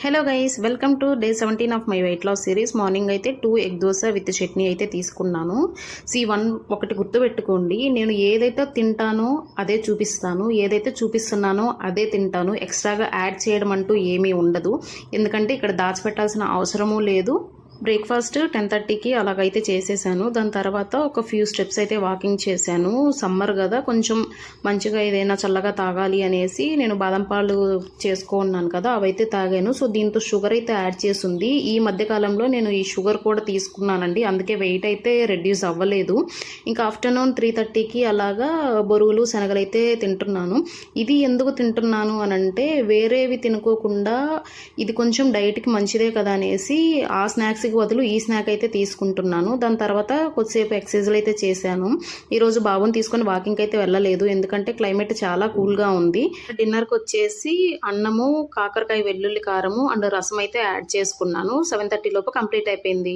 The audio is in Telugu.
Hello guys, welcome to day 17 of my weight loss series. Morning అయితే 2 ఎగ్ దోశ విత్ చట్నీ అయితే తీసుకున్నాను. ఒకటి గుర్తుపెట్టుకోండి, నేను ఏదైతే తింటానో అదే చూపిస్తాను, ఏదైతే చూపిస్తున్నానో అదే తింటాను. ఎక్స్ట్రాగా యాడ్ చేయడం అంటూ ఏమీ ఉండదు, ఎందుకంటే ఇక్కడ దాచిపెట్టాల్సిన అవసరమూ లేదు. బ్రేక్ఫాస్ట్ 10:30కి అలాగైతే చేసేసాను. దాని తర్వాత ఒక ఫ్యూ స్టెప్స్ అయితే వాకింగ్ చేశాను. సమ్మర్ కదా, కొంచెం మంచిగా ఏదైనా చల్లగా తాగాలి అనేసి నేను బాదం పాలు చేసుకున్నాను కదా, అవైతే తాగాను. సో దీంతో షుగర్ అయితే యాడ్ చేసింది. ఈ మధ్యకాలంలో నేను ఈ షుగర్ కూడా తీసుకున్నానండి, అందుకే వెయిట్ అయితే రెడ్యూస్ అవ్వలేదు. ఇంకా ఆఫ్టర్నూన్ 3:30కి అలాగా బొరుగులు శనగలు అయితే తింటున్నాను. ఇది ఎందుకు తింటున్నాను అనంటే, వేరేవి తినుకోకుండా ఇది కొంచెం డైట్కి మంచిదే కదా అనేసి ఆ స్నాక్స్ బదులు ఈ స్నాక్ అయితే తీసుకుంటున్నాను. దాని తర్వాత కొద్దిసేపు ఎక్సర్సైజ్లు అయితే చేశాను. ఈరోజు బాబుని తీసుకొని వాకింగ్ అయితే వెళ్ళలేదు, ఎందుకంటే క్లైమేట్ చాలా కూల్గా ఉంది. డిన్నర్కి వచ్చేసి అన్నము, కాకరకాయ వెల్లుల్లి కారము అండ్ రసం అయితే యాడ్ చేసుకున్నాను. 7:30 లోపు కంప్లీట్ అయిపోయింది.